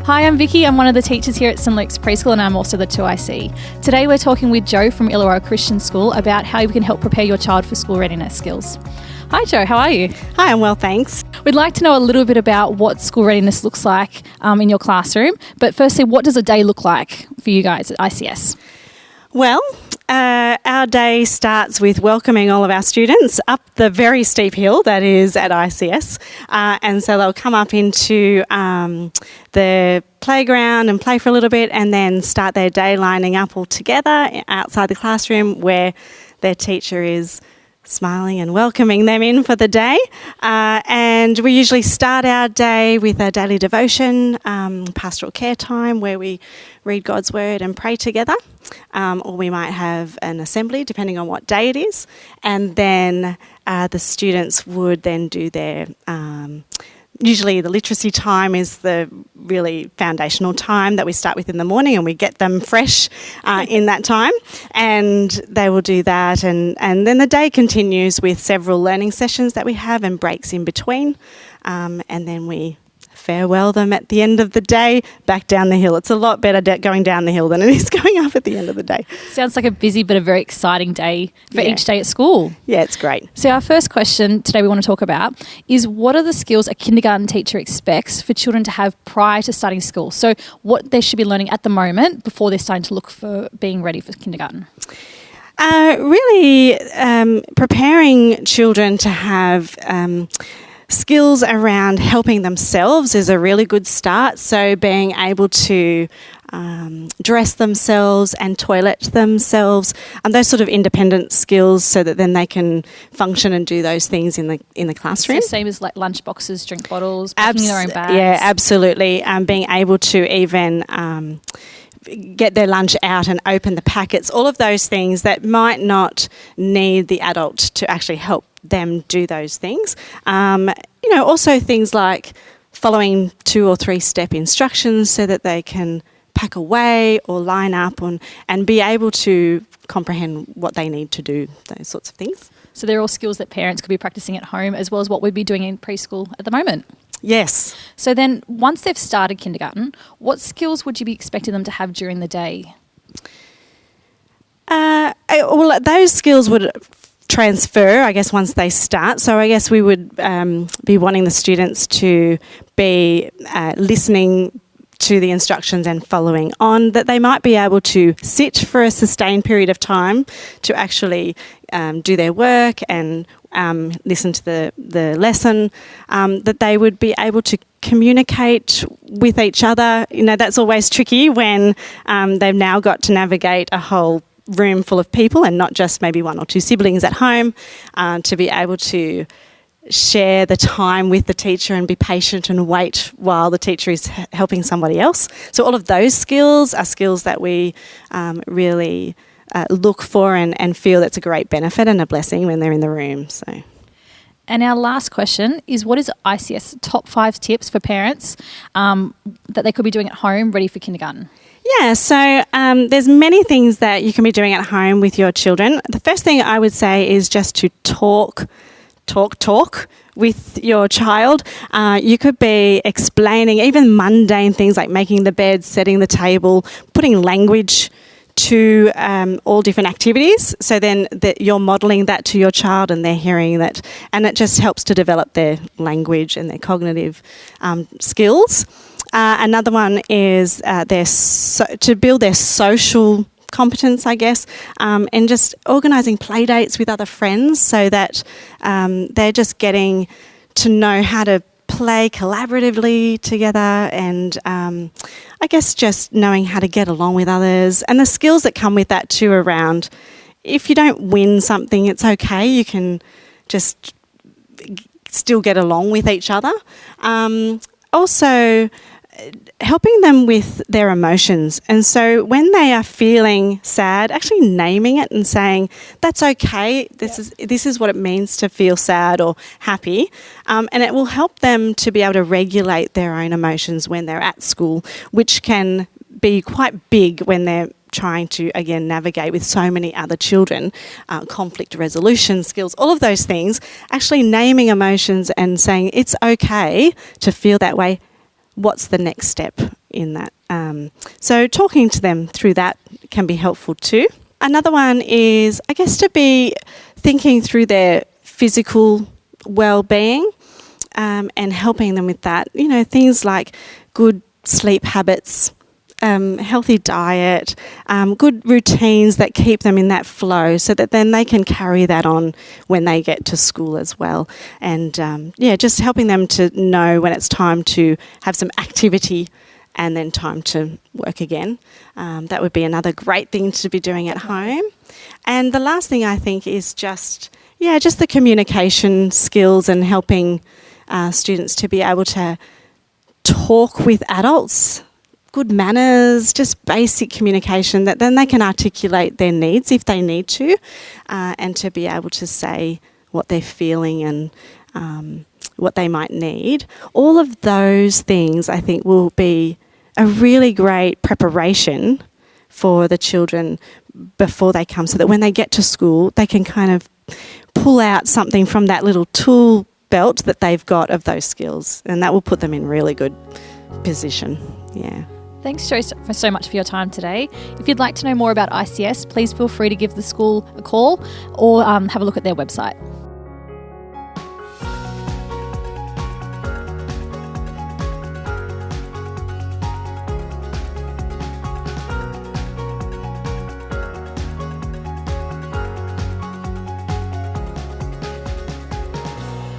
Hi, I'm Vicky. I'm one of the teachers here at St Luke's Preschool and I'm also the 2IC. Today we're talking with Jo from Illawarra Christian School about how you can help prepare your child for school readiness skills. Hi Jo, how are you? Hi, I'm well, thanks. We'd like to know a little bit about what school readiness looks like in your classroom, but firstly, what does a day look like for you guys at ICS? Well, our day starts with welcoming all of our students up the very steep hill that is at ICS. And so they'll come up into the playground and play for a little bit and then start their day lining up all together outside the classroom where their teacher is smiling and welcoming them in for the day. And we usually start our day with a daily devotion, pastoral care time where we read God's word and pray together. Or we might have an assembly depending on what day it is. And then the students would then do their usually the literacy time is the really foundational time that we start with in the morning and we get them fresh in that time, and they will do that, and then the day continues with several learning sessions that we have and breaks in between, and then we farewell them at the end of the day back down the hill. It's a lot better going down the hill than it is going up at the end of the day. Sounds like a busy but a very exciting day for each day at school. Yeah, it's great. So our first question today we want to talk about is what are the skills a kindergarten teacher expects for children to have prior to starting school? So what they should be learning at the moment before they're starting to look for being ready for kindergarten. Really preparing children to have skills around helping themselves is a really good start. So being able to dress themselves and toilet themselves, and those sort of independent skills, so that then they can function and do those things in the classroom. So same as like lunch boxes, drink bottles, packing their own bags. Yeah, absolutely. Being able to even get their lunch out and open the packets, all of those things that might not need the adult to actually help them do those things. Also things like following 2 or 3 step instructions so that they can pack away or line up and be able to comprehend what they need to do, those sorts of things. So they're all skills that parents could be practicing at home as well as what we'd be doing in preschool at the moment. Yes. So then once they've started kindergarten, what skills would you be expecting them to have during the day? Well, those skills would transfer, I guess, once they start. So I guess we would be wanting the students to be listening to the instructions and following on, that they might be able to sit for a sustained period of time to actually do their work and listen to the lesson, that they would be able to communicate with each other. That's always tricky when they've now got to navigate a whole room full of people and not just maybe 1 or 2 siblings at home, to be able to share the time with the teacher and be patient and wait while the teacher is helping somebody else. So all of those skills are skills that we really look for and feel that's a great benefit and a blessing when they're in the room. So. And our last question is, what is ICS top 5 tips for parents that they could be doing at home ready for kindergarten? Yeah, so there's many things that you can be doing at home with your children. The first thing I would say is just to talk with your child. You could be explaining even mundane things like making the bed, setting the table, putting language to all different activities, so then that you're modelling that to your child and they're hearing that, and it just helps to develop their language and their cognitive skills. Another one is to build their social competence, I guess, and just organising play dates with other friends so that they're just getting to know how to play collaboratively together, and I guess just knowing how to get along with others, and the skills that come with that too around if you don't win something, it's okay. You can just still get along with each other. Also, helping them with their emotions. And so when they are feeling sad, actually naming it and saying, that's okay, this is what it means to feel sad or happy. And it will help them to be able to regulate their own emotions when they're at school, which can be quite big when they're trying to, again, navigate with so many other children, conflict resolution skills, all of those things. Actually naming emotions and saying it's okay to feel that way what's the next step in that. So talking to them through that can be helpful too. Another one is, I guess, to be thinking through their physical well-being and helping them with that. You know, things like good sleep habits, healthy diet, good routines that keep them in that flow so that then they can carry that on when they get to school as well. And just helping them to know when it's time to have some activity and then time to work again. That would be another great thing to be doing at home. And the last thing I think is just the communication skills and helping students to be able to talk with adults, good manners, just basic communication that then they can articulate their needs if they need to, and to be able to say what they're feeling and what they might need. All of those things, I think, will be a really great preparation for the children before they come, so that when they get to school, they can kind of pull out something from that little tool belt that they've got of those skills, and that will put them in really good position. Yeah. Thanks, Jo, so much for your time today. If you'd like to know more about ICS, please feel free to give the school a call or have a look at their website.